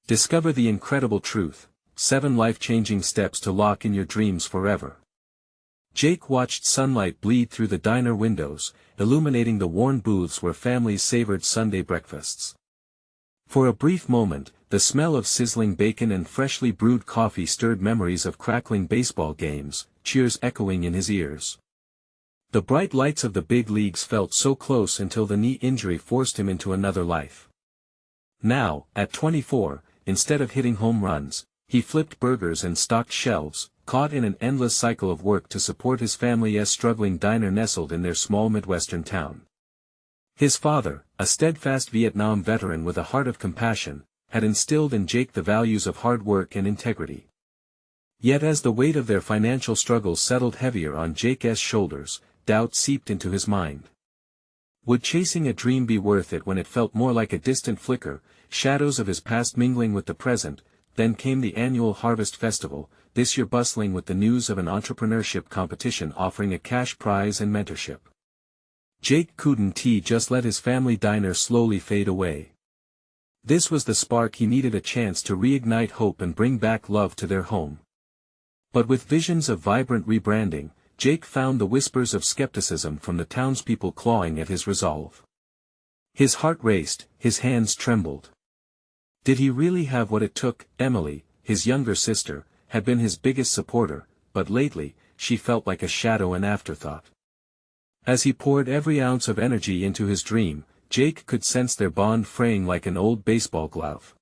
Discover the incredible truth, 7 life-changing steps to lock in your dreams forever. Jake watched sunlight bleed through the diner windows, illuminating the worn booths where families savored Sunday breakfasts. For a brief moment, the smell of sizzling bacon and freshly brewed coffee stirred memories of crackling baseball games, cheers echoing in his ears. The bright lights of the big leagues felt so close until the knee injury forced him into another life. Now, at 24, instead of hitting home runs, he flipped burgers and stocked shelves, caught in an endless cycle of work to support his family's struggling diner nestled in their small Midwestern town. His father, a steadfast Vietnam veteran with a heart of compassion, had instilled in Jake the values of hard work and integrity. Yet as the weight of their financial struggles settled heavier on Jake's shoulders, doubt seeped into his mind. Would chasing a dream be worth it when it felt more like a distant flicker, shadows of his past mingling with the present? Then came the annual Harvest Festival, this year bustling with the news of an entrepreneurship competition offering a cash prize and mentorship. Jake couldn't just let his family diner slowly fade away. This was the spark he needed, a chance to reignite hope and bring back love to their home. But with visions of vibrant rebranding, Jake found the whispers of skepticism from the townspeople clawing at his resolve. His heart raced, his hands trembled. Did he really have what it took? Emily, his younger sister, had been his biggest supporter, but lately, she felt like a shadow and afterthought. As he poured every ounce of energy into his dream, Jake could sense their bond fraying like an old baseball glove.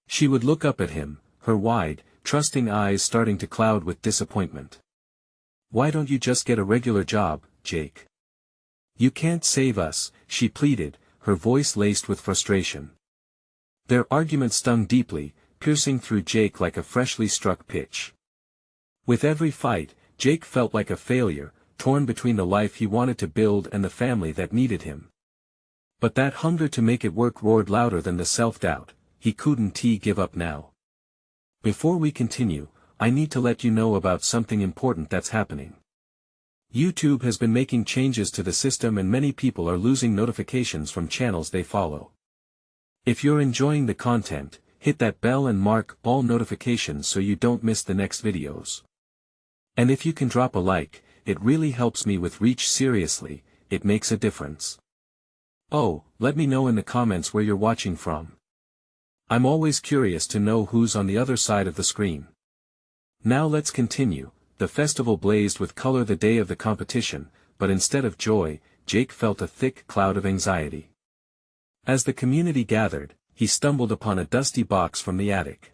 She would look up at him, her wide, trusting eyes starting to cloud with disappointment. "Why don't you just get a regular job, Jake? You can't save us," she pleaded, her voice laced with frustration. Their argument stung deeply, piercing through Jake like a freshly struck pitch. With every fight, Jake felt like a failure, torn between the life he wanted to build and the family that needed him. But that hunger to make it work roared louder than the self-doubt. He couldn't give up now. Before we continue, I need to let you know about something important that's happening. YouTube has been making changes to the system and many people are losing notifications from channels they follow. If you're enjoying the content, hit that bell and mark all notifications so you don't miss the next videos. And if you can drop a like, it really helps me with reach. Seriously, it makes a difference. Oh, let me know in the comments where you're watching from. I'm always curious to know who's on the other side of the screen. Now let's continue. The festival blazed with color the day of the competition, but instead of joy, Jake felt a thick cloud of anxiety. As the community gathered, he stumbled upon a dusty box from the attic.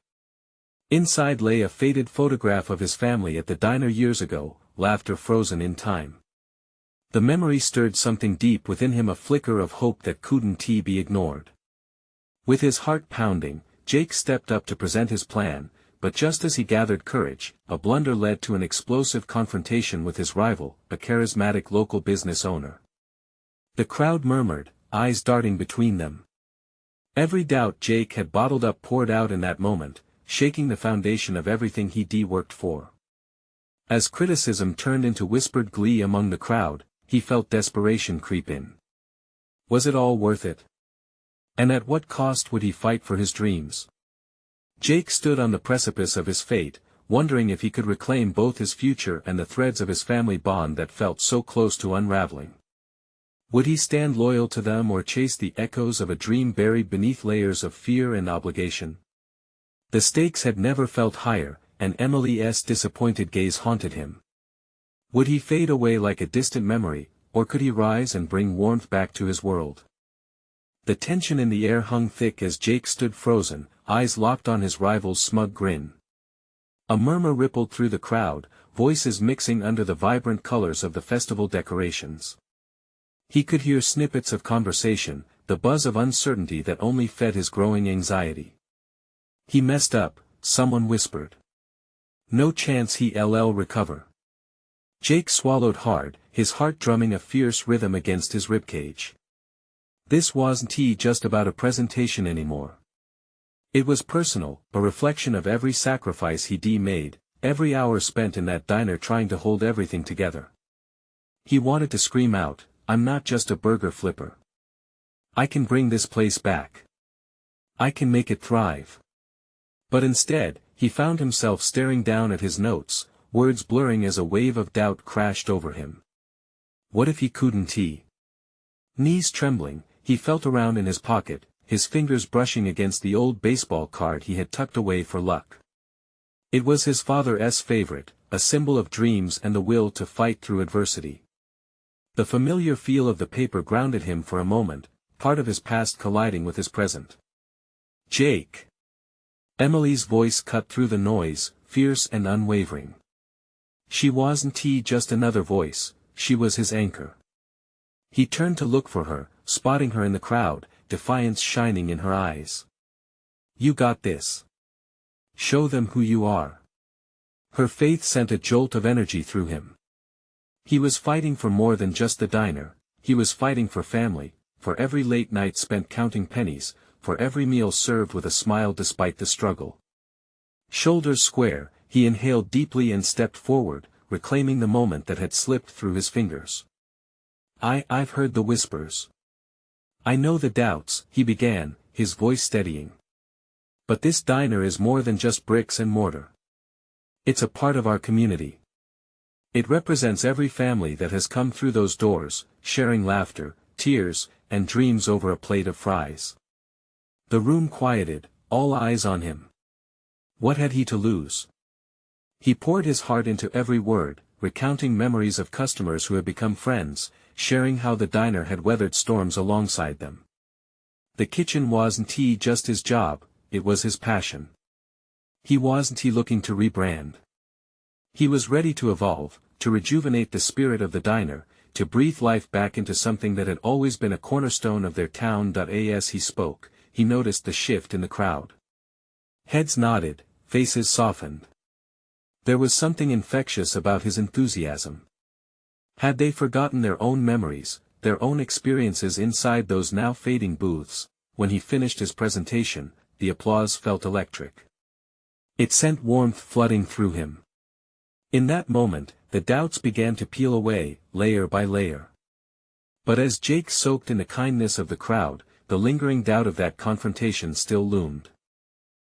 Inside lay a faded photograph of his family at the diner years ago, laughter frozen in time. The memory stirred something deep within him, a flicker of hope that couldn't be ignored. With his heart pounding, Jake stepped up to present his plan, but just as he gathered courage, a blunder led to an explosive confrontation with his rival, a charismatic local business owner. The crowd murmured, eyes darting between them. Every doubt Jake had bottled up poured out in that moment, shaking the foundation of everything he'd worked for. As criticism turned into whispered glee among the crowd, he felt desperation creep in. Was it all worth it? And at what cost would he fight for his dreams? Jake stood on the precipice of his fate, wondering if he could reclaim both his future and the threads of his family bond that felt so close to unraveling. Would he stand loyal to them or chase the echoes of a dream buried beneath layers of fear and obligation? The stakes had never felt higher, and Emily's disappointed gaze haunted him. Would he fade away like a distant memory, or could he rise and bring warmth back to his world? The tension in the air hung thick as Jake stood frozen, eyes locked on his rival's smug grin. A murmur rippled through the crowd, voices mixing under the vibrant colors of the festival decorations. He could hear snippets of conversation, the buzz of uncertainty that only fed his growing anxiety. He messed up, someone whispered. No chance he'll recover. Jake swallowed hard, his heart drumming a fierce rhythm against his ribcage. This wasn't just about a presentation anymore. It was personal, a reflection of every sacrifice he'd made, every hour spent in that diner trying to hold everything together. He wanted to scream out, "I'm not just a burger flipper. I can bring this place back. I can make it thrive." But instead, he found himself staring down at his notes, words blurring as a wave of doubt crashed over him. What if he couldn't? Knees trembling, he felt around in his pocket, his fingers brushing against the old baseball card he had tucked away for luck. It was his father's favorite, a symbol of dreams and the will to fight through adversity. The familiar feel of the paper grounded him for a moment, part of his past colliding with his present. Jake. Emily's voice cut through the noise, fierce and unwavering. She wasn't just another voice, she was his anchor. He turned to look for her, spotting her in the crowd, defiance shining in her eyes. You got this. Show them who you are. Her faith sent a jolt of energy through him. He was fighting for more than just the diner, he was fighting for family, for every late night spent counting pennies, for every meal served with a smile despite the struggle. Shoulders square, he inhaled deeply and stepped forward, reclaiming the moment that had slipped through his fingers. I've heard the whispers. I know the doubts, he began, his voice steadying. But this diner is more than just bricks and mortar. It's a part of our community. It represents every family that has come through those doors, sharing laughter, tears, and dreams over a plate of fries. The room quieted, all eyes on him. What had he to lose? He poured his heart into every word, recounting memories of customers who had become friends, sharing how the diner had weathered storms alongside them. The kitchen wasn't just his job, it was his passion. He wasn't looking to rebrand. He was ready to evolve, to rejuvenate the spirit of the diner, to breathe life back into something that had always been a cornerstone of their town. As he spoke, he noticed the shift in the crowd. Heads nodded, faces softened. There was something infectious about his enthusiasm. Had they forgotten their own memories, their own experiences inside those now fading booths? When he finished his presentation, the applause felt electric. It sent warmth flooding through him. In that moment, the doubts began to peel away, layer by layer. But as Jake soaked in the kindness of the crowd, the lingering doubt of that confrontation still loomed.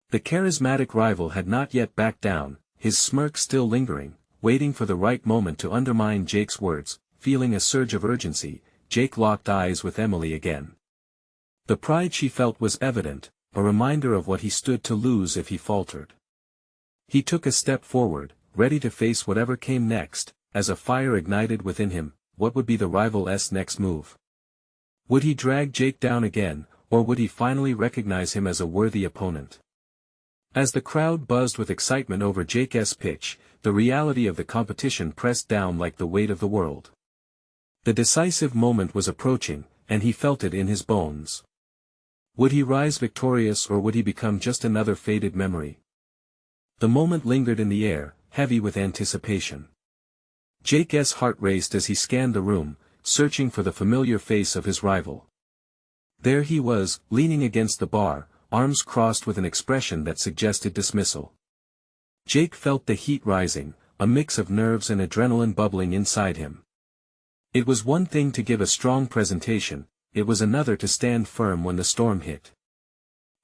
The charismatic rival had not yet backed down, his smirk still lingering, waiting for the right moment to undermine Jake's words. Feeling a surge of urgency, Jake locked eyes with Emily again. The pride she felt was evident, a reminder of what he stood to lose if he faltered. He took a step forward, ready to face whatever came next, as a fire ignited within him. What would be the rival's next move? Would he drag Jake down again, or would he finally recognize him as a worthy opponent? As the crowd buzzed with excitement over Jake's pitch, the reality of the competition pressed down like the weight of the world. The decisive moment was approaching, and he felt it in his bones. Would he rise victorious, or would he become just another faded memory? The moment lingered in the air, heavy with anticipation. Jake's heart raced as he scanned the room, searching for the familiar face of his rival. There he was, leaning against the bar, arms crossed with an expression that suggested dismissal. Jake felt the heat rising, a mix of nerves and adrenaline bubbling inside him. It was one thing to give a strong presentation, it was another to stand firm when the storm hit.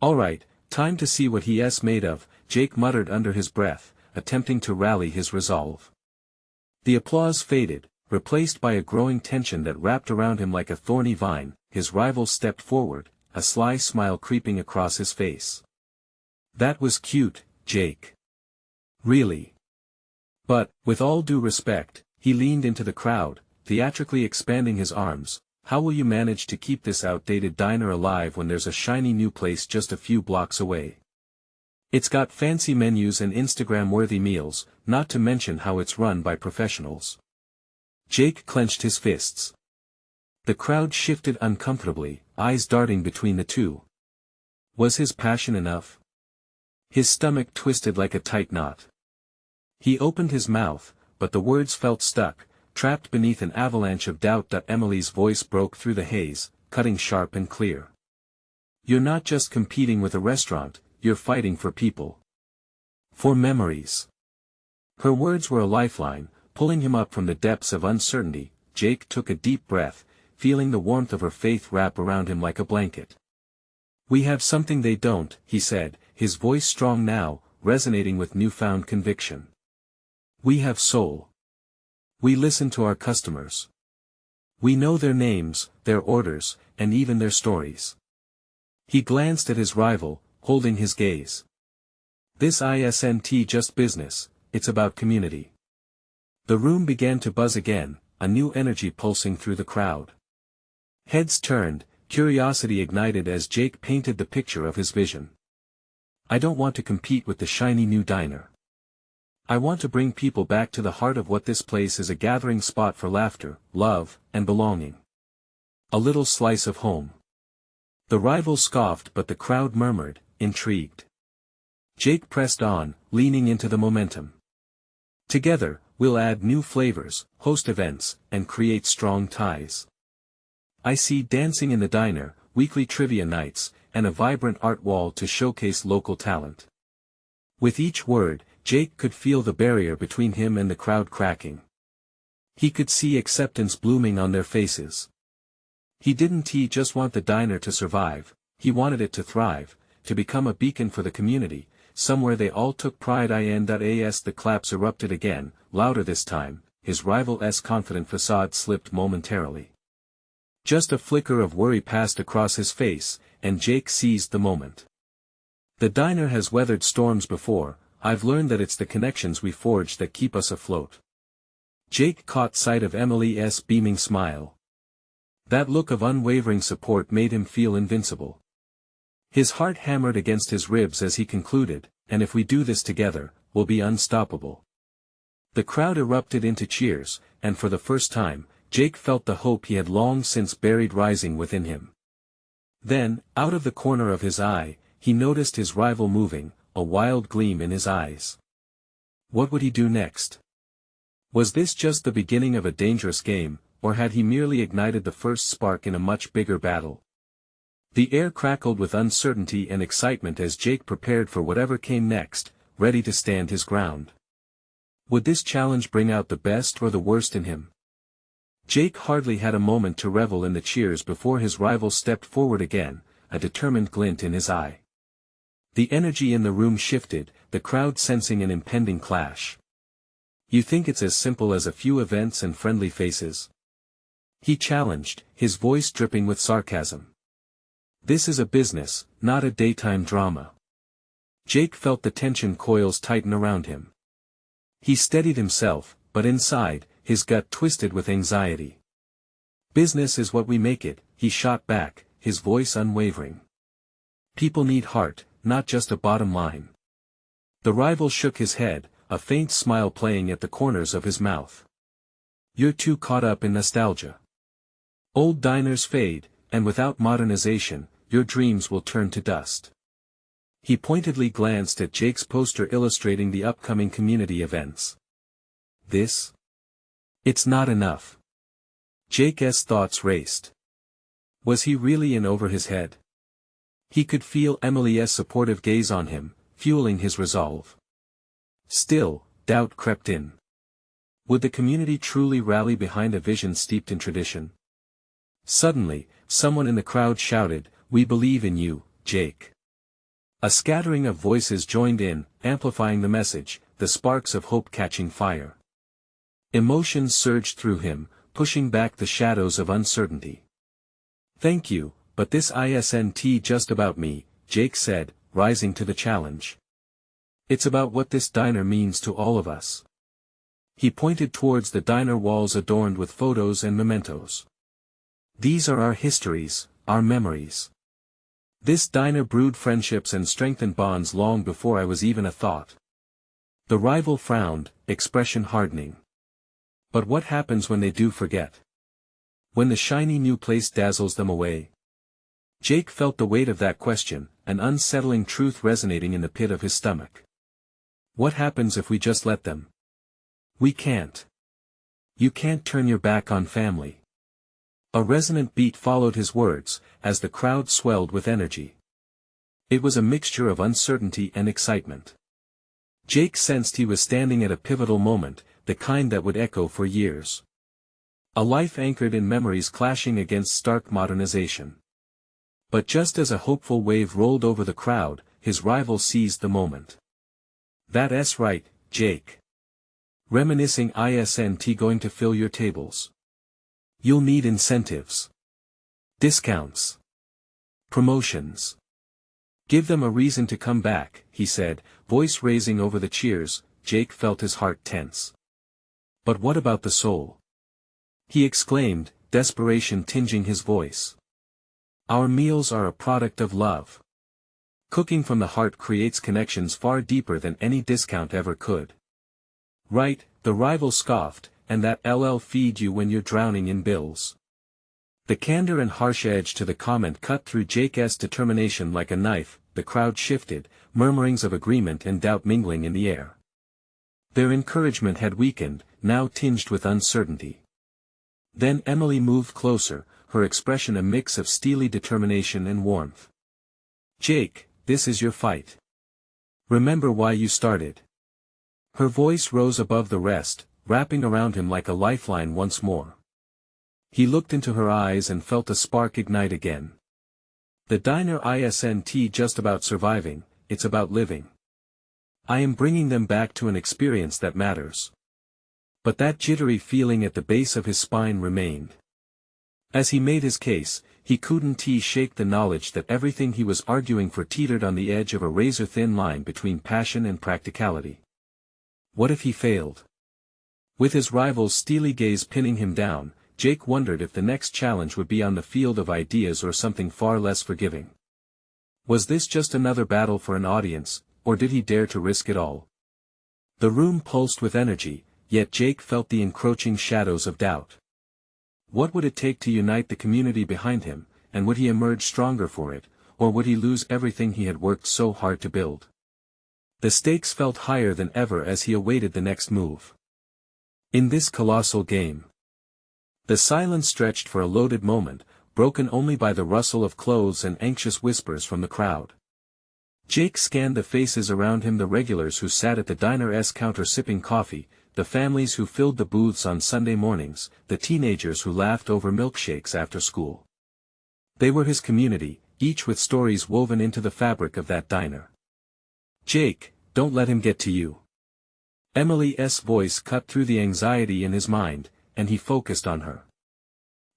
All right, time to see what he's made of, Jake muttered under his breath, attempting to rally his resolve. The applause faded, replaced by a growing tension that wrapped around him like a thorny vine. His rival stepped forward, a sly smile creeping across his face. That was cute, Jake. Really. But, with all due respect, he leaned into the crowd, theatrically expanding his arms. How will you manage to keep this outdated diner alive when there's a shiny new place just a few blocks away? It's got fancy menus and Instagram-worthy meals, not to mention how it's run by professionals. Jake clenched his fists. The crowd shifted uncomfortably, eyes darting between the two. Was his passion enough? His stomach twisted like a tight knot. He opened his mouth, but the words felt stuck, trapped beneath an avalanche of doubt. Emily's voice broke through the haze, cutting sharp and clear. You're not just competing with a restaurant, you're fighting for people. For memories. Her words were a lifeline, pulling him up from the depths of uncertainty. Jake took a deep breath, feeling the warmth of her faith wrap around him like a blanket. We have something they don't, he said, his voice strong now, resonating with newfound conviction. We have soul. We listen to our customers. We know their names, their orders, and even their stories. He glanced at his rival, holding his gaze. This isn't just business, it's about community. The room began to buzz again, a new energy pulsing through the crowd. Heads turned, curiosity ignited as Jake painted the picture of his vision. I don't want to compete with the shiny new diner. I want to bring people back to the heart of what this place is, a gathering spot for laughter, love, and belonging. A little slice of home. The rival scoffed, but the crowd murmured, intrigued. Jake pressed on, leaning into the momentum. Together, we'll add new flavors, host events, and create strong ties. I see dancing in the diner, weekly trivia nights, and a vibrant art wall to showcase local talent. With each word, Jake could feel the barrier between him and the crowd cracking. He could see acceptance blooming on their faces. He didn't just want the diner to survive, he wanted it to thrive, to become a beacon for the community, somewhere they all took pride in. As the claps erupted again, louder this time, his rival's confident facade slipped momentarily. Just a flicker of worry passed across his face, and Jake seized the moment. The diner has weathered storms before, I've learned that it's the connections we forge that keep us afloat. Jake caught sight of Emily's beaming smile. That look of unwavering support made him feel invincible. His heart hammered against his ribs as he concluded, and if we do this together, we'll be unstoppable. The crowd erupted into cheers, and for the first time, Jake felt the hope he had long since buried rising within him. Then, out of the corner of his eye, he noticed his rival moving, a wild gleam in his eyes. What would he do next? Was this just the beginning of a dangerous game, or had he merely ignited the first spark in a much bigger battle? The air crackled with uncertainty and excitement as Jake prepared for whatever came next, ready to stand his ground. Would this challenge bring out the best or the worst in him? Jake hardly had a moment to revel in the cheers before his rival stepped forward again, a determined glint in his eye. The energy in the room shifted, the crowd sensing an impending clash. You think it's as simple as a few events and friendly faces? He challenged, his voice dripping with sarcasm. This is a business, not a daytime drama. Jake felt the tension coils tighten around him. He steadied himself, but inside, his gut twisted with anxiety. Business is what we make it, he shot back, his voice unwavering. People need heart, not just a bottom line. The rival shook his head, a faint smile playing at the corners of his mouth. You're too caught up in nostalgia. Old diners fade, and without modernization, your dreams will turn to dust. He pointedly glanced at Jake's poster illustrating the upcoming community events. This? It's not enough. Jake's thoughts raced. Was he really in over his head? He could feel Emily's supportive gaze on him, fueling his resolve. Still, doubt crept in. Would the community truly rally behind a vision steeped in tradition? Suddenly, someone in the crowd shouted, "We believe in you, Jake." A scattering of voices joined in, amplifying the message, the sparks of hope catching fire. Emotions surged through him, pushing back the shadows of uncertainty. Thank you, but this isn't just about me, Jake said, rising to the challenge. It's about what this diner means to all of us. He pointed towards the diner walls adorned with photos and mementos. These are our histories, our memories. This diner brewed friendships and strengthened bonds long before I was even a thought. The rival frowned, expression hardening. But what happens when they do forget? When the shiny new place dazzles them away? Jake felt the weight of that question, an unsettling truth resonating in the pit of his stomach. What happens if we just let them? We can't. You can't turn your back on family. A resonant beat followed his words, as the crowd swelled with energy. It was a mixture of uncertainty and excitement. Jake sensed he was standing at a pivotal moment, the kind that would echo for years. A life anchored in memories clashing against stark modernization. But just as a hopeful wave rolled over the crowd, his rival seized the moment. That's right, Jake. Reminiscing isn't going to fill your tables. You'll need incentives. Discounts. Promotions. Give them a reason to come back, he said, voice raising over the cheers. Jake felt his heart tense. But what about the soul? He exclaimed, desperation tinging his voice. Our meals are a product of love. Cooking from the heart creates connections far deeper than any discount ever could. Right, the rival scoffed, and that LL feed you when you're drowning in bills. The candor and harsh edge to the comment cut through Jake's determination like a knife. The crowd shifted, murmurings of agreement and doubt mingling in the air. Their encouragement had weakened, now tinged with uncertainty. Then Emily moved closer, her expression a mix of steely determination and warmth. Jake, this is your fight. Remember why you started. Her voice rose above the rest, wrapping around him like a lifeline once more. He looked into her eyes and felt a spark ignite again. The diner isn't just about surviving, it's about living. I am bringing them back to an experience that matters. But that jittery feeling at the base of his spine remained. As he made his case, he couldn't shake the knowledge that everything he was arguing for teetered on the edge of a razor-thin line between passion and practicality. What if he failed? With his rival's steely gaze pinning him down, Jake wondered if the next challenge would be on the field of ideas or something far less forgiving. Was this just another battle for an audience, or did he dare to risk it all? The room pulsed with energy, yet Jake felt the encroaching shadows of doubt. What would it take to unite the community behind him, and would he emerge stronger for it, or would he lose everything he had worked so hard to build? The stakes felt higher than ever as he awaited the next move. In this colossal game. The silence stretched for a loaded moment, broken only by the rustle of clothes and anxious whispers from the crowd. Jake scanned the faces around him, the regulars who sat at the diner's counter sipping coffee, the families who filled the booths on Sunday mornings, the teenagers who laughed over milkshakes after school. They were his community, each with stories woven into the fabric of that diner. Jake, don't let him get to you. Emily's voice cut through the anxiety in his mind, and he focused on her.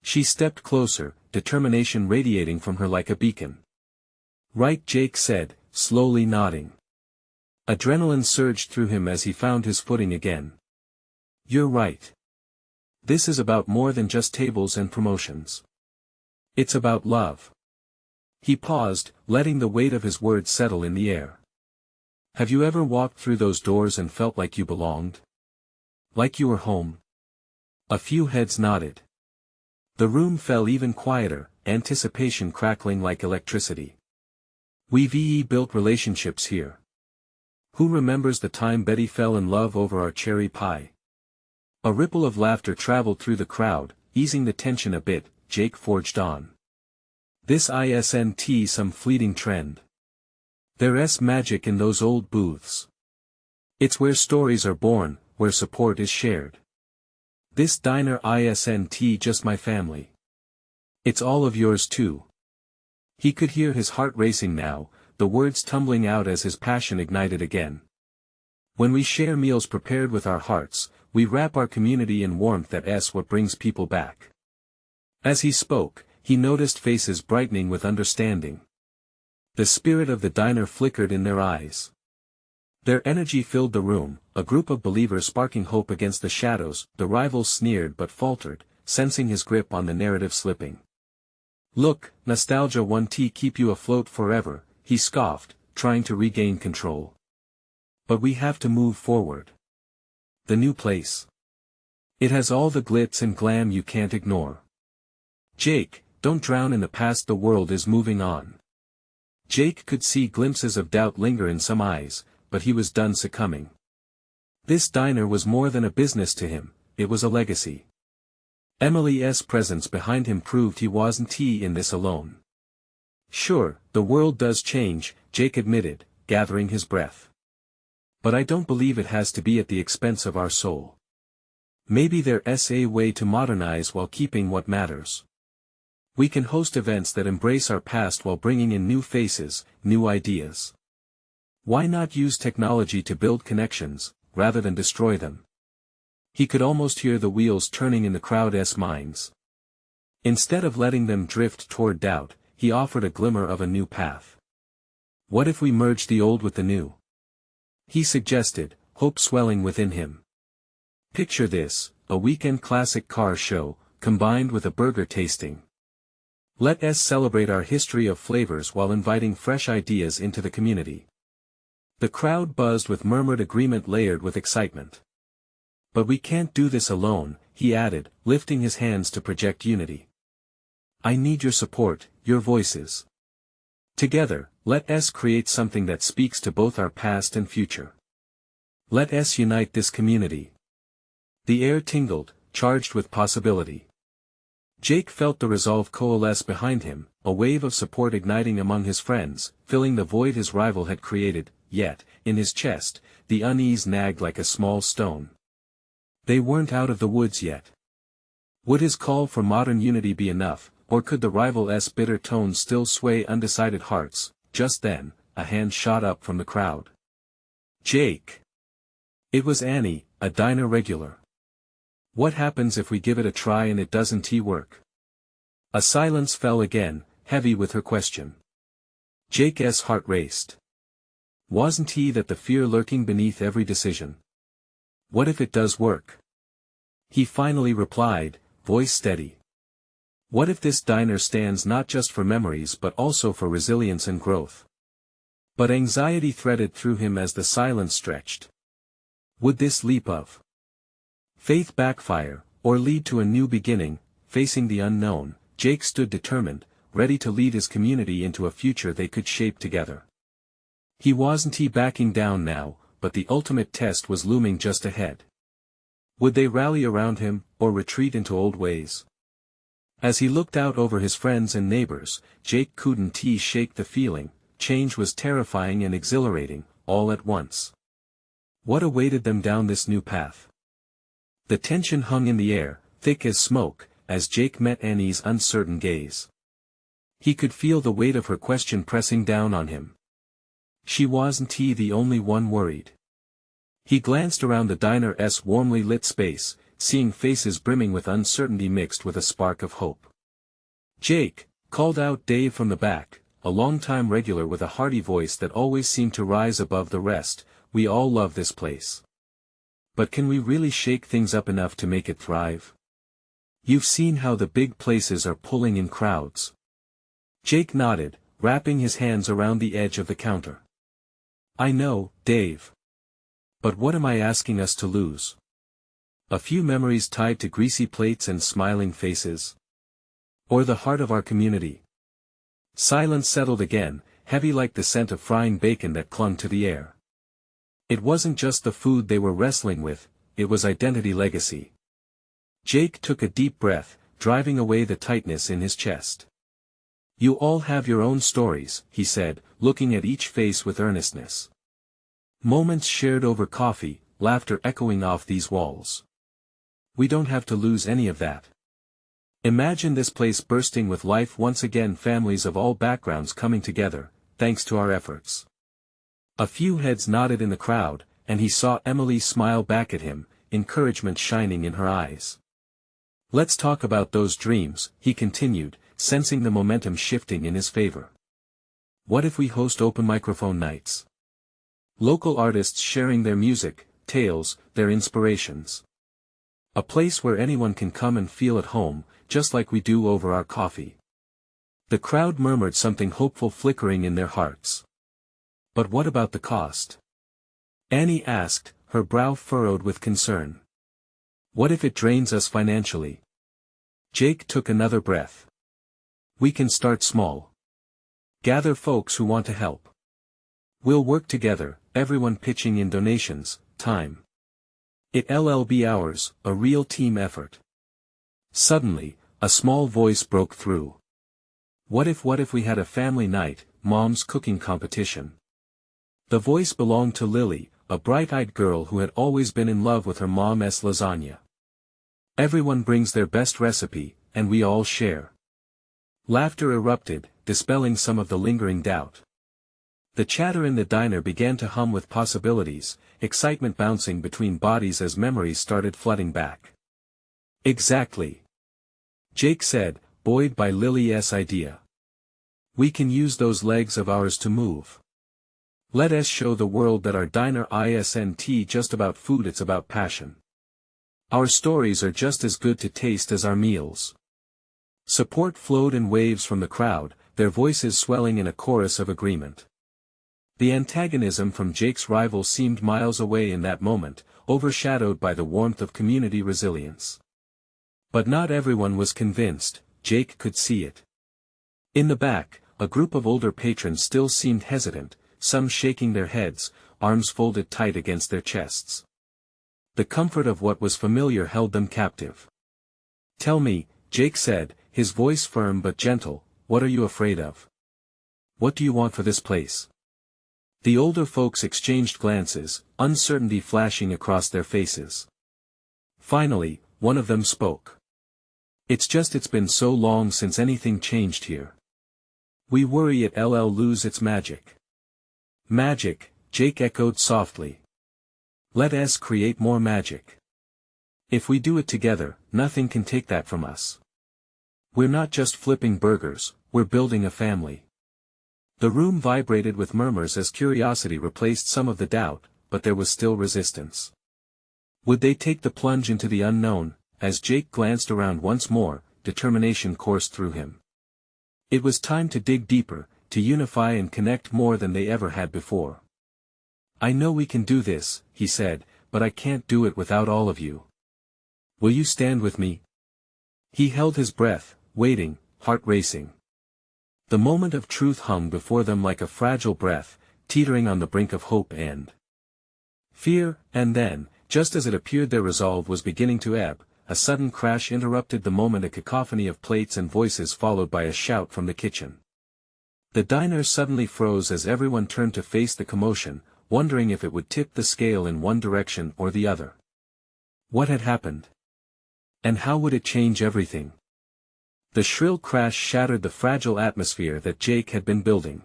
She stepped closer, determination radiating from her like a beacon. Right, Jake said, slowly nodding. Adrenaline surged through him as he found his footing again. You're right. This is about more than just tables and promotions. It's about love. He paused, letting the weight of his words settle in the air. Have you ever walked through those doors and felt like you belonged? Like you were home? A few heads nodded. The room fell even quieter, anticipation crackling like electricity. We've built relationships here. Who remembers the time Betty fell in love over our cherry pie? A ripple of laughter traveled through the crowd, easing the tension a bit. Jake forged on. This isn't some fleeting trend. There's magic in those old booths. It's where stories are born, where support is shared. This diner isn't just my family. It's all of yours too. He could hear his heart racing now, the words tumbling out as his passion ignited again. When we share meals prepared with our hearts, we wrap our community in warmth. That's what brings people back. As he spoke, he noticed faces brightening with understanding. The spirit of the diner flickered in their eyes. Their energy filled the room, a group of believers sparking hope against the shadows. The rivals sneered but faltered, sensing his grip on the narrative slipping. Look, nostalgia won't keep you afloat forever, he scoffed, trying to regain control. But we have to move forward. The new place. It has all the glitz and glam you can't ignore. Jake, don't drown in the past, the world is moving on. Jake could see glimpses of doubt linger in some eyes, but he was done succumbing. This diner was more than a business to him, it was a legacy. Emily's presence behind him proved he wasn't in this alone. Sure, the world does change, Jake admitted, gathering his breath. But I don't believe it has to be at the expense of our soul. Maybe there's a way to modernize while keeping what matters. We can host events that embrace our past while bringing in new faces, new ideas. Why not use technology to build connections, rather than destroy them? He could almost hear the wheels turning in the crowd's minds. Instead of letting them drift toward doubt, he offered a glimmer of a new path. What if we merge the old with the new? He suggested, hope swelling within him. Picture this, a weekend classic car show, combined with a burger tasting. Let us celebrate our history of flavors while inviting fresh ideas into the community. The crowd buzzed with murmured agreement layered with excitement. But we can't do this alone, he added, lifting his hands to project unity. I need your support, your voices. Together, let us create something that speaks to both our past and future. Let us unite this community. The air tingled, charged with possibility. Jake felt the resolve coalesce behind him, a wave of support igniting among his friends, filling the void his rival had created, yet, in his chest, the unease nagged like a small stone. They weren't out of the woods yet. Would his call for modern unity be enough, or could the rival's bitter tones still sway undecided hearts? Just then, a hand shot up from the crowd. Jake! It was Annie, a diner regular. What happens if we give it a try and it doesn't work? A silence fell again, heavy with her question. Jake's heart raced. Wasn't he that the fear lurking beneath every decision? What if it does work? He finally replied, voice steady. What if this diner stands not just for memories but also for resilience and growth? But anxiety threaded through him as the silence stretched. Would this leap of faith backfire, or lead to a new beginning? Facing the unknown, Jake stood determined, ready to lead his community into a future they could shape together. He wasn't backing down now, but the ultimate test was looming just ahead. Would they rally around him, or retreat into old ways? As he looked out over his friends and neighbors, Jake couldn't shake the feeling. Change was terrifying and exhilarating, all at once. What awaited them down this new path? The tension hung in the air, thick as smoke, as Jake met Annie's uncertain gaze. He could feel the weight of her question pressing down on him. She wasn't the only one worried. He glanced around the diner's warmly lit space, seeing faces brimming with uncertainty mixed with a spark of hope. Jake, called out Dave from the back, a longtime regular with a hearty voice that always seemed to rise above the rest, we all love this place. But can we really shake things up enough to make it thrive? You've seen how the big places are pulling in crowds. Jake nodded, wrapping his hands around the edge of the counter. I know, Dave. But what am I asking us to lose? A few memories tied to greasy plates and smiling faces? Or the heart of our community? Silence settled again, heavy like the scent of frying bacon that clung to the air. It wasn't just the food they were wrestling with, it was identity legacy. Jake took a deep breath, driving away the tightness in his chest. You all have your own stories, he said, looking at each face with earnestness. Moments shared over coffee, laughter echoing off these walls. We don't have to lose any of that. Imagine this place bursting with life once again, families of all backgrounds coming together, thanks to our efforts. A few heads nodded in the crowd, and he saw Emily smile back at him, encouragement shining in her eyes. Let's talk about those dreams, he continued, sensing the momentum shifting in his favor. What if we host open microphone nights? Local artists sharing their music, tales, their inspirations. A place where anyone can come and feel at home, just like we do over our coffee. The crowd murmured something hopeful flickering in their hearts. But what about the cost? Annie asked, her brow furrowed with concern. What if it drains us financially? Jake took another breath. We can start small. Gather folks who want to help. We'll work together, everyone pitching in donations, time. It'll be ours, a real team effort. Suddenly, a small voice broke through. What if we had a family night, mom's cooking competition? The voice belonged to Lily, a bright-eyed girl who had always been in love with her mom's lasagna. Everyone brings their best recipe, and we all share. Laughter erupted, dispelling some of the lingering doubt. The chatter in the diner began to hum with possibilities, excitement bouncing between bodies as memories started flooding back. Exactly. Jake said, buoyed by Lily's idea. We can use those legs of ours to move. Let us show the world that our diner isn't just about food, it's about passion. Our stories are just as good to taste as our meals. Support flowed in waves from the crowd, their voices swelling in a chorus of agreement. The antagonism from Jake's rival seemed miles away in that moment, overshadowed by the warmth of community resilience. But not everyone was convinced, Jake could see it. In the back, a group of older patrons still seemed hesitant, some shaking their heads, arms folded tight against their chests. The comfort of what was familiar held them captive. Tell me, Jake said, his voice firm but gentle, what are you afraid of? What do you want for this place? The older folks exchanged glances, uncertainty flashing across their faces. Finally, one of them spoke. It's been so long since anything changed here. We worry it'll lose its magic. Magic, Jake echoed softly. Let us create more magic. If we do it together, nothing can take that from us. We're not just flipping burgers, we're building a family. The room vibrated with murmurs as curiosity replaced some of the doubt, but there was still resistance. Would they take the plunge into the unknown? As Jake glanced around once more, determination coursed through him. It was time to dig deeper, to unify and connect more than they ever had before. I know we can do this, he said, but I can't do it without all of you. Will you stand with me? He held his breath, waiting, heart racing. The moment of truth hung before them like a fragile breath, teetering on the brink of hope and fear, and then, just as it appeared their resolve was beginning to ebb, a sudden crash interrupted the moment, a cacophony of plates and voices followed by a shout from the kitchen. The diner suddenly froze as everyone turned to face the commotion, wondering if it would tip the scale in one direction or the other. What had happened? And how would it change everything? The shrill crash shattered the fragile atmosphere that Jake had been building.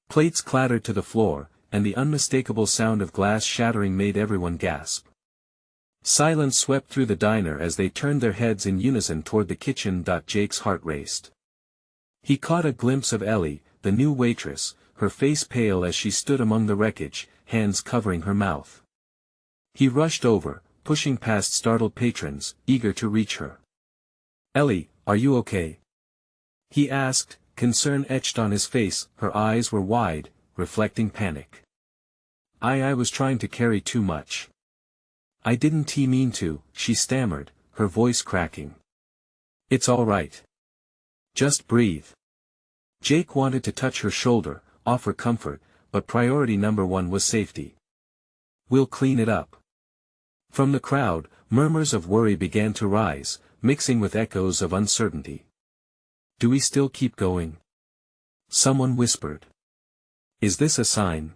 Plates clattered to the floor, and the unmistakable sound of glass shattering made everyone gasp. Silence swept through the diner as they turned their heads in unison toward the kitchen. Jake's heart raced. He caught a glimpse of Ellie, the new waitress, her face pale as she stood among the wreckage, hands covering her mouth. He rushed over, pushing past startled patrons, eager to reach her. Ellie, are you okay? He asked, concern etched on his face. Her eyes were wide, reflecting panic. I was trying to carry too much. I didn't mean to, she stammered, her voice cracking. It's all right. Just breathe. Jake wanted to touch her shoulder, offer comfort, but priority number one was safety. We'll clean it up. From the crowd, murmurs of worry began to rise, mixing with echoes of uncertainty. Do we still keep going? Someone whispered. Is this a sign?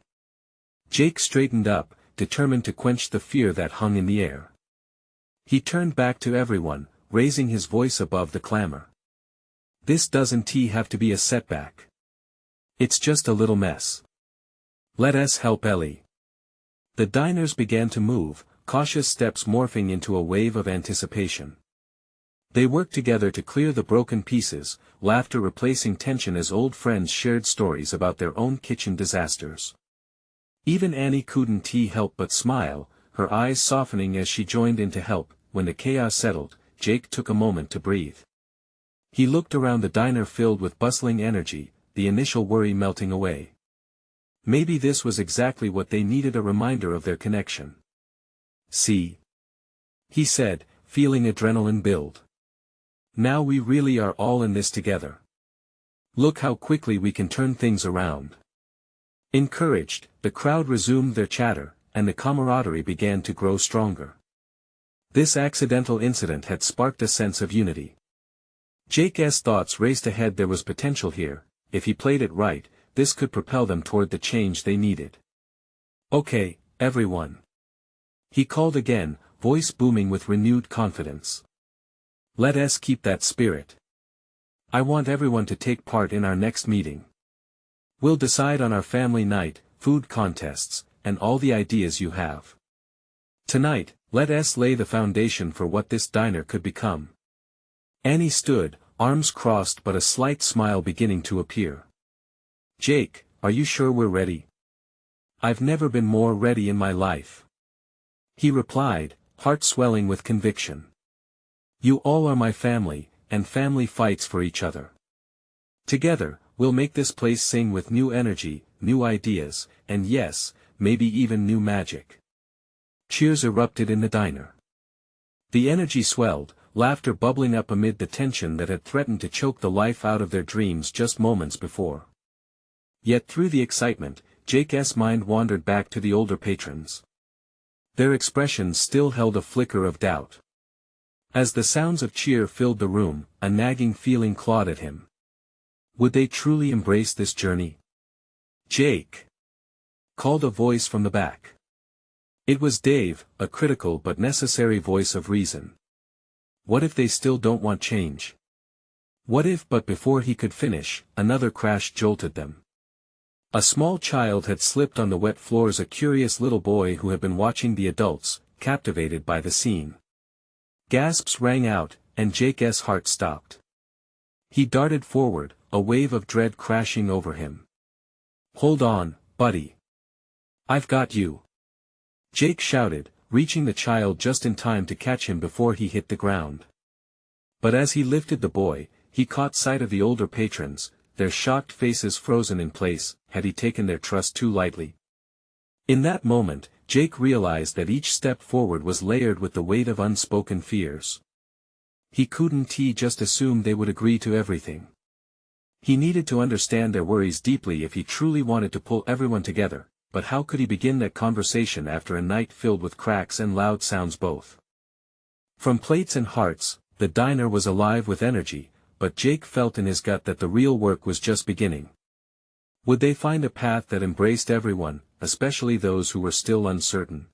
Jake straightened up, determined to quench the fear that hung in the air. He turned back to everyone, raising his voice above the clamor. This doesn't have to be a setback. It's just a little mess. Let us help Ellie. The diners began to move, cautious steps morphing into a wave of anticipation. They worked together to clear the broken pieces, laughter replacing tension as old friends shared stories about their own kitchen disasters. Even Annie couldn't help but smile, her eyes softening as she joined in to help. When the chaos settled, Jake took a moment to breathe. He looked around the diner filled with bustling energy, the initial worry melting away. Maybe this was exactly what they needed, a reminder of their connection. See? He said, feeling adrenaline build. Now we really are all in this together. Look how quickly we can turn things around. Encouraged, the crowd resumed their chatter, and the camaraderie began to grow stronger. This accidental incident had sparked a sense of unity. Jake's thoughts raced ahead. There was potential here. If he played it right, this could propel them toward the change they needed. Okay, everyone. He called again, voice booming with renewed confidence. Let us keep that spirit. I want everyone to take part in our next meeting. We'll decide on our family night, food contests, and all the ideas you have. Tonight, let us lay the foundation for what this diner could become. Annie stood, arms crossed but a slight smile beginning to appear. Jake, are you sure we're ready? I've never been more ready in my life. He replied, heart swelling with conviction. You all are my family, and family fights for each other. Together, we'll make this place sing with new energy, new ideas, and yes, maybe even new magic. Cheers erupted in the diner. The energy swelled, laughter bubbling up amid the tension that had threatened to choke the life out of their dreams just moments before. Yet through the excitement, Jake's mind wandered back to the older patrons. Their expressions still held a flicker of doubt. As the sounds of cheer filled the room, a nagging feeling clawed at him. Would they truly embrace this journey? Jake! Called a voice from the back. It was Dave, a critical but necessary voice of reason. What if they still don't want change? What if? But before he could finish, another crash jolted them. A small child had slipped on the wet floors, a curious little boy who had been watching the adults, captivated by the scene. Gasps rang out, and Jake's heart stopped. He darted forward, a wave of dread crashing over him. Hold on, buddy. I've got you. Jake shouted, reaching the child just in time to catch him before he hit the ground. But as he lifted the boy, he caught sight of the older patrons, their shocked faces frozen in place. Had he taken their trust too lightly? In that moment, Jake realized that each step forward was layered with the weight of unspoken fears. He couldn't just assume they would agree to everything. He needed to understand their worries deeply if he truly wanted to pull everyone together. But how could he begin that conversation after a night filled with cracks and loud sounds both? From plates and hearts, the diner was alive with energy, but Jake felt in his gut that the real work was just beginning. Would they find a path that embraced everyone, especially those who were still uncertain?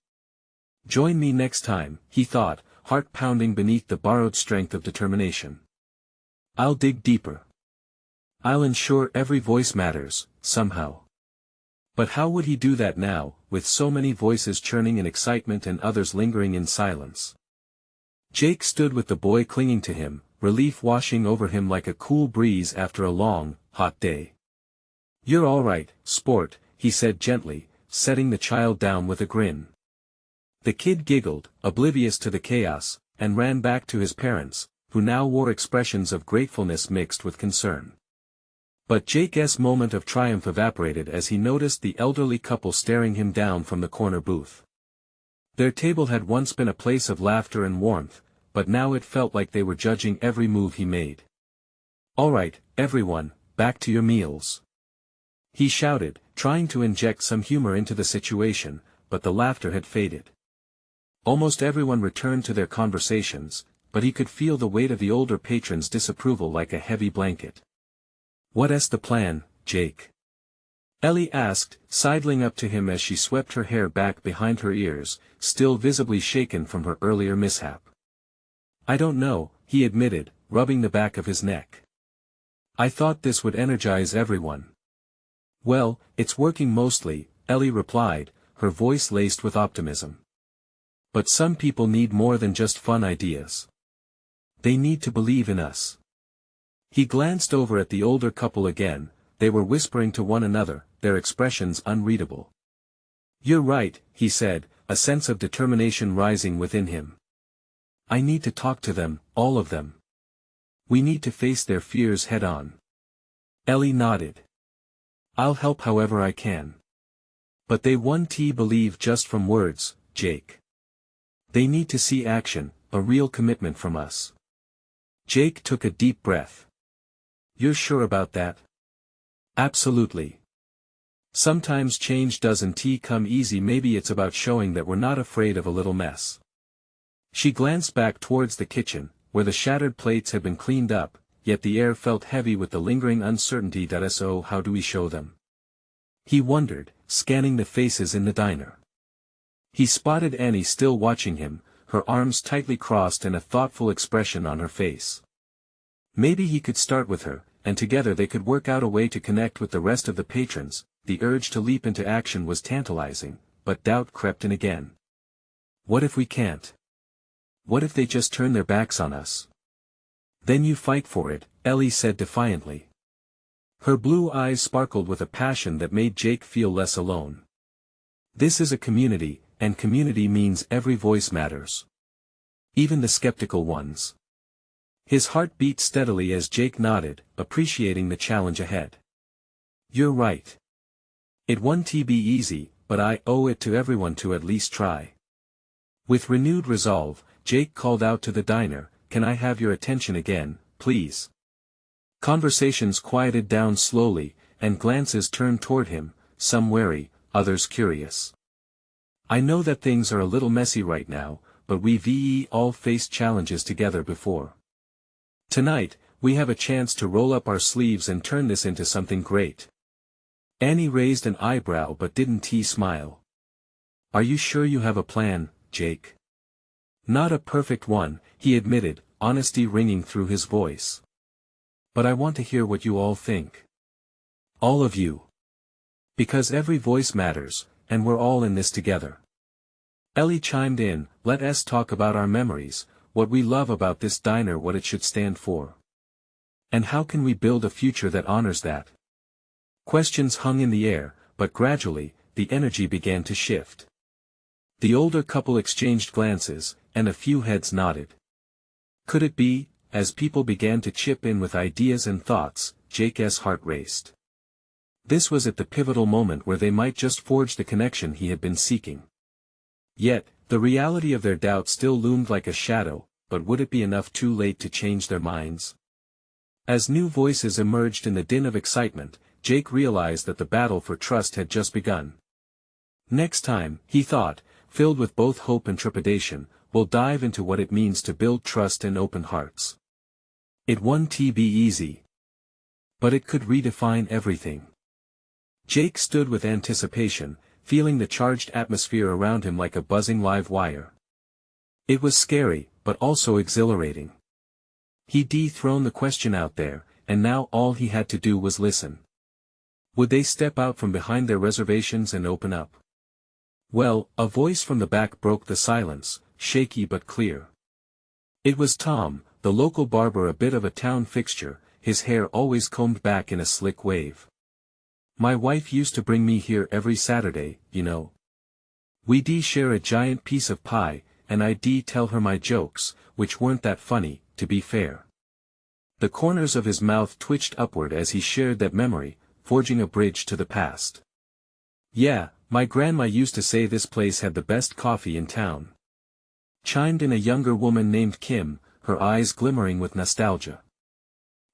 Join me next time, he thought, heart pounding beneath the borrowed strength of determination. I'll dig deeper. I'll ensure every voice matters, somehow. But how would he do that now, with so many voices churning in excitement and others lingering in silence? Jake stood with the boy clinging to him, relief washing over him like a cool breeze after a long, hot day. You're all right, sport, he said gently, setting the child down with a grin. The kid giggled, oblivious to the chaos, and ran back to his parents, who now wore expressions of gratefulness mixed with concern. But Jake's moment of triumph evaporated as he noticed the elderly couple staring him down from the corner booth. Their table had once been a place of laughter and warmth, but now it felt like they were judging every move he made. All right, everyone, back to your meals. He shouted, trying to inject some humor into the situation, but the laughter had faded. Almost everyone returned to their conversations, but he could feel the weight of the older patrons' disapproval like a heavy blanket. What's the plan, Jake? Ellie asked, sidling up to him as she swept her hair back behind her ears, still visibly shaken from her earlier mishap. I don't know, he admitted, rubbing the back of his neck. I thought this would energize everyone. Well, it's working mostly, Ellie replied, her voice laced with optimism. But some people need more than just fun ideas. They need to believe in us. He glanced over at the older couple again. They were whispering to one another, their expressions unreadable. You're right, he said, a sense of determination rising within him. I need to talk to them, all of them. We need to face their fears head-on. Ellie nodded. I'll help however I can. But they won't believe just from words, Jake. They need to see action, a real commitment from us. Jake took a deep breath. You're sure about that? Absolutely. Sometimes change doesn't come easy. Maybe it's about showing that we're not afraid of a little mess. She glanced back towards the kitchen, where the shattered plates had been cleaned up, yet the air felt heavy with the lingering uncertainty. So how do we show them? He wondered, scanning the faces in the diner. He spotted Annie still watching him, her arms tightly crossed and a thoughtful expression on her face. Maybe he could start with her, and together they could work out a way to connect with the rest of the patrons. The urge to leap into action was tantalizing, but doubt crept in again. What if we can't? What if they just turn their backs on us? Then you fight for it, Ellie said defiantly. Her blue eyes sparkled with a passion that made Jake feel less alone. This is a community, and community means every voice matters. Even the skeptical ones. His heart beat steadily as Jake nodded, appreciating the challenge ahead. You're right. It won't be easy, but I owe it to everyone to at least try. With renewed resolve, Jake called out to the diner, "Can I have your attention again, please?" Conversations quieted down slowly, and glances turned toward him, some wary, others curious. I know that things are a little messy right now, but we've all faced challenges together before. Tonight, we have a chance to roll up our sleeves and turn this into something great. Annie raised an eyebrow but didn't smile. Are you sure you have a plan, Jake? Not a perfect one, he admitted, honesty ringing through his voice. But I want to hear what you all think. All of you. Because every voice matters, and we're all in this together. Ellie chimed in, let us talk about our memories, what we love about this diner, what it should stand for. And how can we build a future that honors that? Questions hung in the air, but gradually, the energy began to shift. The older couple exchanged glances, and a few heads nodded. Could it be, as people began to chip in with ideas and thoughts, Jake's heart raced. This was at the pivotal moment where they might just forge the connection he had been seeking. Yet, the reality of their doubt still loomed like a shadow, but would it be enough too late to change their minds? As new voices emerged in the din of excitement, Jake realized that the battle for trust had just begun. Next time, he thought, filled with both hope and trepidation, we'll dive into what it means to build trust and open hearts. It won't be easy. But it could redefine everything. Jake stood with anticipation, feeling the charged atmosphere around him like a buzzing live wire. It was scary, but also exhilarating. He'd thrown the question out there, and now all he had to do was listen. Would they step out from behind their reservations and open up? Well, a voice from the back broke the silence, shaky but clear. It was Tom, the local barber, a bit of a town fixture, his hair always combed back in a slick wave. My wife used to bring me here every Saturday, you know. We'd share a giant piece of pie, and I'd tell her my jokes, which weren't that funny, to be fair. The corners of his mouth twitched upward as he shared that memory, forging a bridge to the past. Yeah, my grandma used to say this place had the best coffee in town. Chimed in a younger woman named Kim, her eyes glimmering with nostalgia.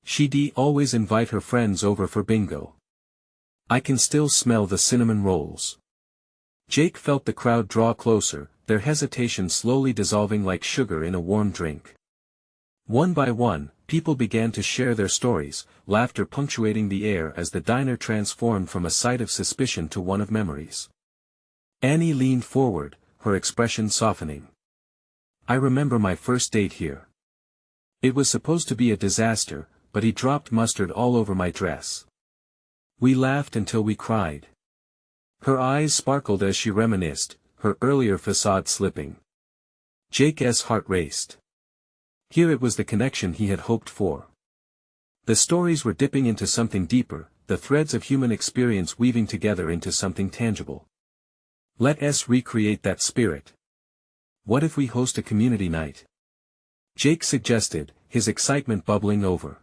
She'd always invite her friends over for bingo. I can still smell the cinnamon rolls. Jake felt the crowd draw closer, their hesitation slowly dissolving like sugar in a warm drink. One by one, people began to share their stories, laughter punctuating the air as the diner transformed from a site of suspicion to one of memories. Annie leaned forward, her expression softening. I remember my first date here. It was supposed to be a disaster, but he dropped mustard all over my dress. We laughed until we cried. Her eyes sparkled as she reminisced, her earlier facade slipping. Jake's heart raced. Here it was the connection he had hoped for. The stories were dipping into something deeper, the threads of human experience weaving together into something tangible. Let us recreate that spirit. What if we host a community night? Jake suggested, his excitement bubbling over.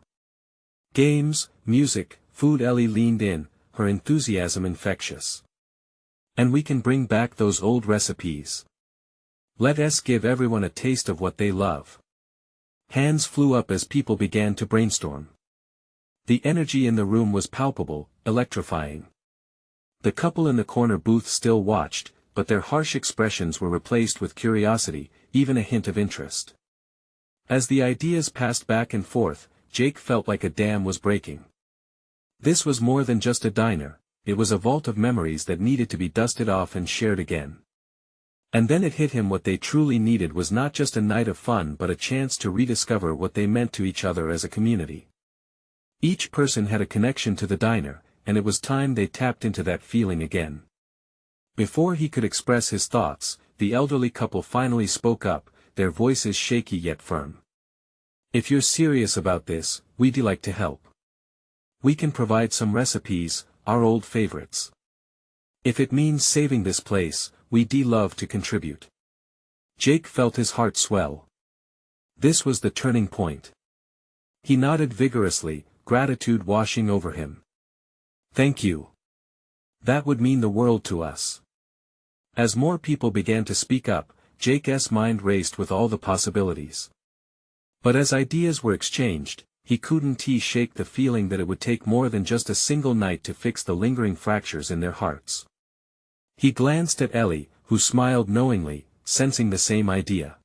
Games, music, food. Ellie leaned in, her enthusiasm infectious. And we can bring back those old recipes. Let us give everyone a taste of what they love. Hands flew up as people began to brainstorm. The energy in the room was palpable, electrifying. The couple in the corner booth still watched, but their harsh expressions were replaced with curiosity, even a hint of interest. As the ideas passed back and forth, Jake felt like a dam was breaking. This was more than just a diner, it was a vault of memories that needed to be dusted off and shared again. And then it hit him, what they truly needed was not just a night of fun but a chance to rediscover what they meant to each other as a community. Each person had a connection to the diner, and it was time they tapped into that feeling again. Before he could express his thoughts, the elderly couple finally spoke up, their voices shaky yet firm. "If you're serious about this, we'd like to help. We can provide some recipes, our old favorites. If it means saving this place, we'd love to contribute." Jake felt his heart swell. This was the turning point. He nodded vigorously, gratitude washing over him. "Thank you. That would mean the world to us." As more people began to speak up, Jake's mind raced with all the possibilities. But as ideas were exchanged, he couldn't shake the feeling that it would take more than just a single night to fix the lingering fractures in their hearts. He glanced at Ellie, who smiled knowingly, sensing the same idea.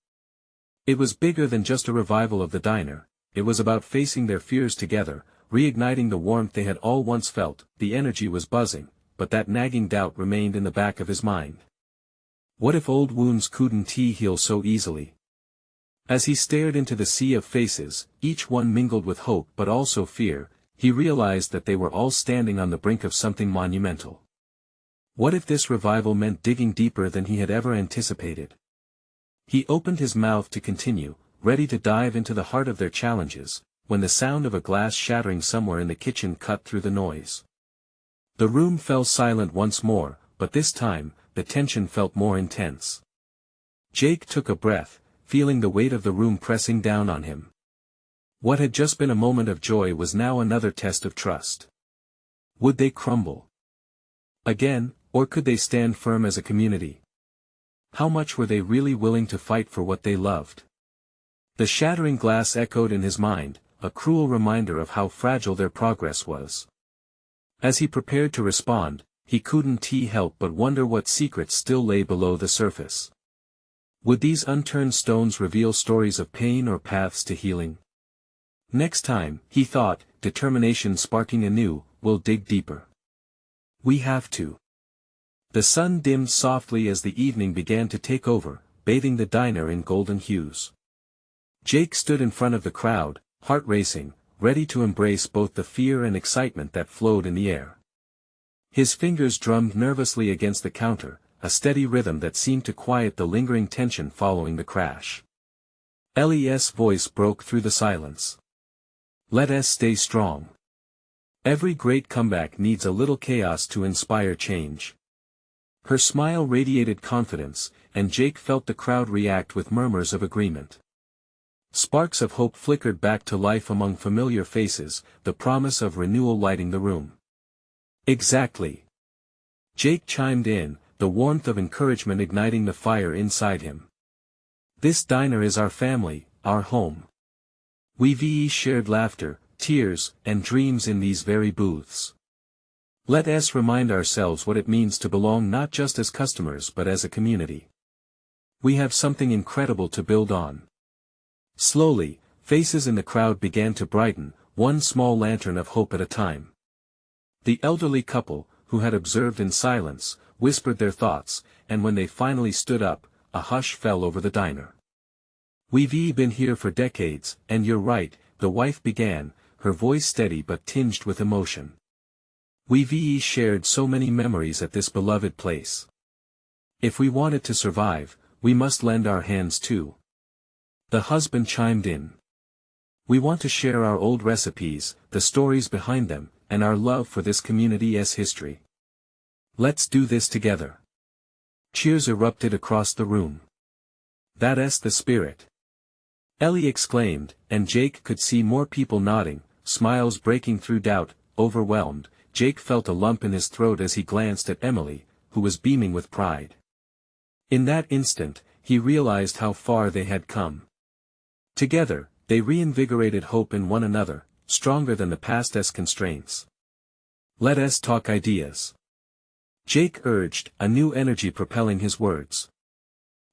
It was bigger than just a revival of the diner, it was about facing their fears together, reigniting the warmth they had all once felt. The energy was buzzing, but that nagging doubt remained in the back of his mind. What if old wounds couldn't heal so easily? As he stared into the sea of faces, each one mingled with hope but also fear, he realized that they were all standing on the brink of something monumental. What if this revival meant digging deeper than he had ever anticipated? He opened his mouth to continue, ready to dive into the heart of their challenges, when the sound of a glass shattering somewhere in the kitchen cut through the noise. The room fell silent once more, but this time, the tension felt more intense. Jake took a breath, feeling the weight of the room pressing down on him. What had just been a moment of joy was now another test of trust. Would they crumble again, or could they stand firm as a community? How much were they really willing to fight for what they loved? The shattering glass echoed in his mind, a cruel reminder of how fragile their progress was. As he prepared to respond, he couldn't help but wonder what secrets still lay below the surface. Would these unturned stones reveal stories of pain or paths to healing? Next time, he thought, determination sparking anew, we'll dig deeper. We have to. The sun dimmed softly as the evening began to take over, bathing the diner in golden hues. Jake stood in front of the crowd, heart racing, ready to embrace both the fear and excitement that flowed in the air. His fingers drummed nervously against the counter, a steady rhythm that seemed to quiet the lingering tension following the crash. Ellie's voice broke through the silence. "Let us stay strong. Every great comeback needs a little chaos to inspire change." Her smile radiated confidence, and Jake felt the crowd react with murmurs of agreement. Sparks of hope flickered back to life among familiar faces, the promise of renewal lighting the room. "Exactly." Jake chimed in, the warmth of encouragement igniting the fire inside him. "This diner is our family, our home. We've shared laughter, tears, and dreams in these very booths. Let us remind ourselves what it means to belong not just as customers but as a community. We have something incredible to build on." Slowly, faces in the crowd began to brighten, one small lantern of hope at a time. The elderly couple, who had observed in silence, whispered their thoughts, and when they finally stood up, a hush fell over the diner. "We've been here for decades, and you're right," the wife began, her voice steady but tinged with emotion. "We've shared so many memories at this beloved place. If we want it to survive, we must lend our hands too." The husband chimed in. "We want to share our old recipes, the stories behind them, and our love for this community's history. Let's do this together." Cheers erupted across the room. "That's the spirit," Ellie exclaimed, and Jake could see more people nodding, smiles breaking through doubt. Overwhelmed, Jake felt a lump in his throat as he glanced at Emily, who was beaming with pride. In that instant, he realized how far they had come. Together, they reinvigorated hope in one another, stronger than the past's constraints. "Let us talk ideas," Jake urged, a new energy propelling his words.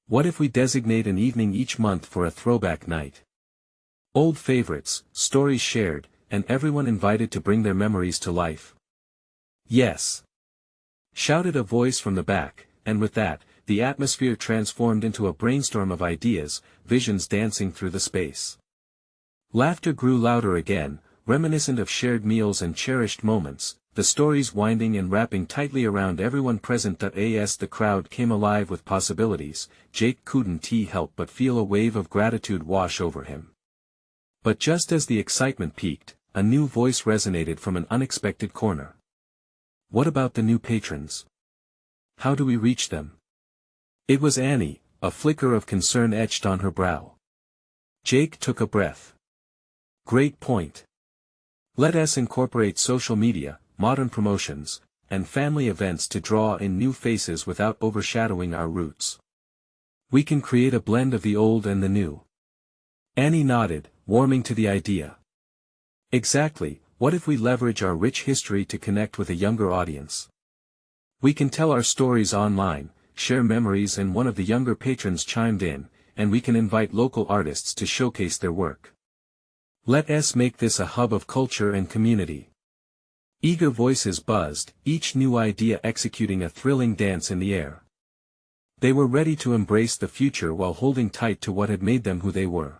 "What if we designate an evening each month for a throwback night? Old favorites, stories shared, and everyone invited to bring their memories to life." "Yes!" shouted a voice from the back, and with that, the atmosphere transformed into a brainstorm of ideas, visions dancing through the space. Laughter grew louder again, reminiscent of shared meals and cherished moments, the stories winding and wrapping tightly around everyone present. As the crowd came alive with possibilities, Jake couldn't help but feel a wave of gratitude wash over him. But just as the excitement peaked, a new voice resonated from an unexpected corner. "What about the new patrons? How do we reach them?" It was Annie, a flicker of concern etched on her brow. Jake took a breath. "Great point. Let us incorporate social media, modern promotions, and family events to draw in new faces without overshadowing our roots. We can create a blend of the old and the new." Annie nodded, warming to the idea. "Exactly, what if we leverage our rich history to connect with a younger audience? We can tell our stories online, share memories, and one of the younger patrons chimed in, and we can invite local artists to showcase their work. Let us make this a hub of culture and community." Eager voices buzzed, each new idea executing a thrilling dance in the air. They were ready to embrace the future while holding tight to what had made them who they were.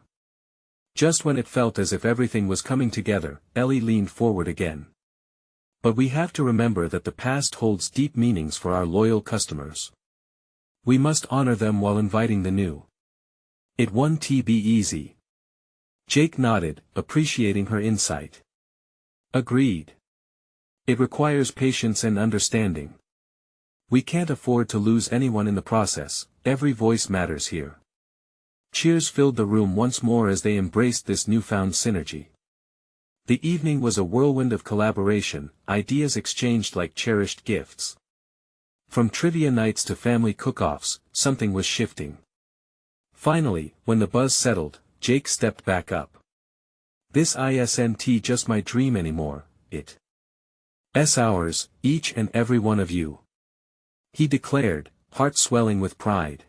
Just when it felt as if everything was coming together, Ellie leaned forward again. "But we have to remember that the past holds deep meanings for our loyal customers. We must honor them while inviting the new. It won't be easy." Jake nodded, appreciating her insight. "Agreed. It requires patience and understanding. We can't afford to lose anyone in the process, every voice matters here." Cheers filled the room once more as they embraced this newfound synergy. The evening was a whirlwind of collaboration, ideas exchanged like cherished gifts. From trivia nights to family cook-offs, something was shifting. Finally, when the buzz settled, Jake stepped back up. "This isn't just my dream anymore, it's ours, each and every one of you," he declared, heart swelling with pride.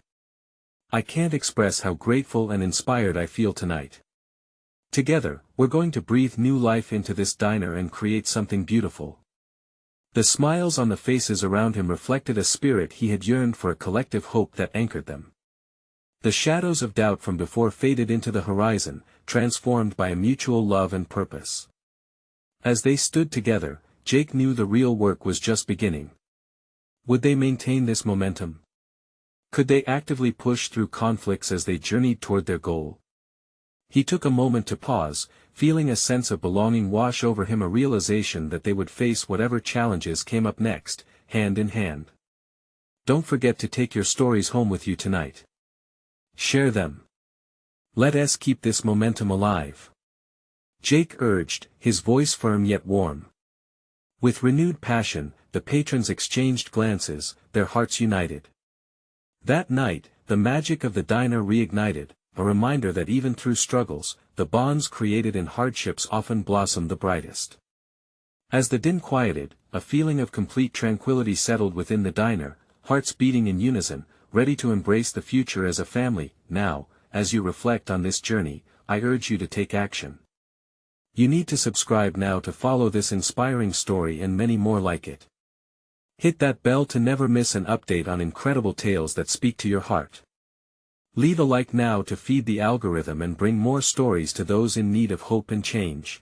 "I can't express how grateful and inspired I feel tonight. Together, we're going to breathe new life into this diner and create something beautiful." The smiles on the faces around him reflected a spirit he had yearned for, a collective hope that anchored them. The shadows of doubt from before faded into the horizon, transformed by a mutual love and purpose. As they stood together, Jake knew the real work was just beginning. Would they maintain this momentum? Could they actively push through conflicts as they journeyed toward their goal? He took a moment to pause, feeling a sense of belonging wash over him, a realization that they would face whatever challenges came up next, hand in hand. Don't forget to take your stories home with you tonight. Share them. Let us keep this momentum alive. Jake urged, his voice firm yet warm. With renewed passion, the patrons exchanged glances, their hearts united. That night, the magic of the diner reignited, a reminder that even through struggles, the bonds created in hardships often blossom the brightest. As the din quieted, a feeling of complete tranquility settled within the diner, hearts beating in unison, ready to embrace the future as a family. Now, as you reflect on this journey, I urge you to take action. You need to subscribe now to follow this inspiring story and many more like it. Hit that bell to never miss an update on incredible tales that speak to your heart. Leave a like now to feed the algorithm and bring more stories to those in need of hope and change.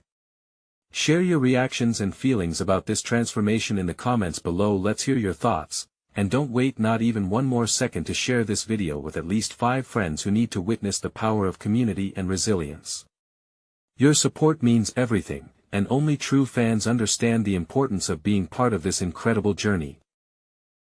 Share your reactions and feelings about this transformation in the comments below. Let's hear your thoughts, and don't wait not even one more second to share this video with at least 5 friends who need to witness the power of community and resilience. Your support means everything, and only true fans understand the importance of being part of this incredible journey.